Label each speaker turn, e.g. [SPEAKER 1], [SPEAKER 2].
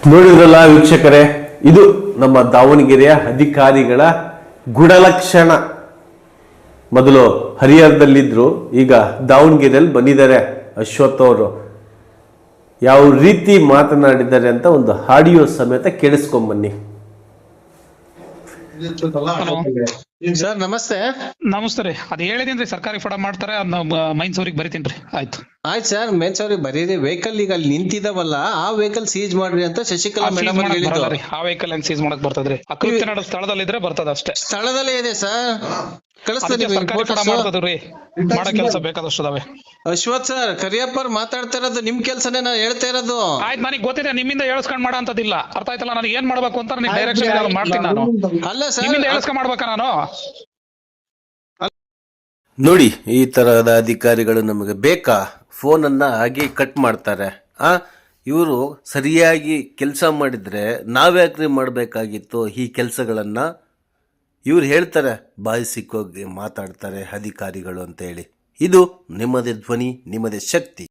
[SPEAKER 1] ನೋಡಿದ್ರಲ್ಲ ವೀಕ್ಷಕರೇ, ಇದು ನಮ್ಮ ದಾವಣಗೆರೆಯ ಅಧಿಕಾರಿಗಳ ಗುಣಲಕ್ಷಣ. ಮೊದಲು ಹರಿಹರದಲ್ಲಿದ್ರು, ಈಗ ದಾವಣಗೆರೆಯಲ್ಲಿ ಬಂದಿದ್ದಾರೆ ಅಶ್ವಥ್ ಅವರು. ಯಾವ ರೀತಿ ಮಾತನಾಡಿದ್ದಾರೆ ಅಂತ ಒಂದು ಆಡಿಯೋ ಸಮೇತ ಕೇಳಿಸ್ಕೊಂಬನ್ನಿ.
[SPEAKER 2] ಸರ್ ನಮಸ್ತೆ.
[SPEAKER 3] ನಮಸ್ತೆ ರೀ. ಅದ್ ಹೇಳಿದೀನಿ ಸರ್ಕಾರಿ ಫಡ ಮಾಡ್ತಾರೆ, ಮೈನ್ಸೂರಿಗೆ ಬರಿತೀನಿ. ಆಯ್ತು
[SPEAKER 2] ಸರ್ ಮೇನ್ಸವ್ರಿಗೆ ಬರೀರಿ. ವೆಹಿಕಲ್ ಈಗ ಅಲ್ಲಿ ನಿಂತಿದಾವಲ್ಲ, ಆ ವೆಹಿಕಲ್ ಸೀಜ್ ಮಾಡ್ರಿ ಅಂತ ಶಶಿಕಲಾ ಮೇಡಮ್ ಹೇಳಿದ್ದು.
[SPEAKER 3] ಆ ವೆಹಿಕಲ್ ಹೆಂಗ್ ಸೀಸ್ ಮಾಡಕ್ ಬರ್ತದ್ರಿ? ಅಕೃತ್ಯ ನಡೆದ ಸ್ಥಳದಲ್ಲಿ ಇದ್ರೆ ಬರ್ತದ ಅಷ್ಟೇ.
[SPEAKER 2] ಸ್ಥಳದಲ್ಲೇ ಇದೆ ಸರ್, ಕಳಿಸ್ತೀನಿ.
[SPEAKER 3] ಸರ್ಕಾರಿ ಫಡ ಮಾಡ್ತದ್ರಿ, ಮಾಡೋ ಕೆಲಸ ಬೇಕಾದಷ್ಟು ಅದಾವೆ.
[SPEAKER 2] ಅಶ್ವಥ್ ಸರ್, ಕರಿಯಪ್ಪರ್ ಮಾತಾಡ್ತಾ ಇರೋದು ನಿಮ್ ಕೆಲ್ಸನೇ ನಾನು ಹೇಳ್ತಾ ಇರೋದು.
[SPEAKER 3] ಆಯ್ತು, ನನಗೆ ಗೊತ್ತಿದೆ. ನಿಮ್ಮಿಂದ ಹೇಳ್ಸ್ಕೊಂಡ್ ಮಾಡೋ ಅಂತದಿಲ್ಲ. ಅರ್ಥ ಆಯ್ತಲ್ಲ? ನನಗೆ ಏನ್ ಮಾಡ್ಬೇಕು ಅಂತ ನನಗೆ ಡೈರೆಕ್ಷನ್ ಮಾಡ್ತೀನಿ ನಾನು.
[SPEAKER 2] ಅಲ್ಲ ಸರ್,
[SPEAKER 3] ನಿಮ್ಮಿಂದ ಹೇಳ್ಸ್ಕೊಂಡ್ ಮಾಡ್ಬೇಕಾ ನಾನು?
[SPEAKER 1] ನೋಡಿ, ಈ ತರಹದ ಅಧಿಕಾರಿಗಳು ನಮಗೆ ಬೇಕಾ? ಫೋನನ್ನು ಹಾಗೆ ಕಟ್ ಮಾಡ್ತಾರೆ. ಇವರು ಸರಿಯಾಗಿ ಕೆಲಸ ಮಾಡಿದರೆ ನಾವ್ಯಾಕ್ರಿ ಮಾಡಬೇಕಾಗಿತ್ತು ಈ ಕೆಲಸಗಳನ್ನು? ಇವ್ರು ಹೇಳ್ತಾರೆ, ಬಾಯಿ ಸಿಕ್ಕೋಗಿ ಮಾತಾಡ್ತಾರೆ ಅಧಿಕಾರಿಗಳು ಅಂತೇಳಿ. ಇದು ನಿಮ್ಮದೇ ಧ್ವನಿ, ನಿಮ್ಮದೇ ಶಕ್ತಿ.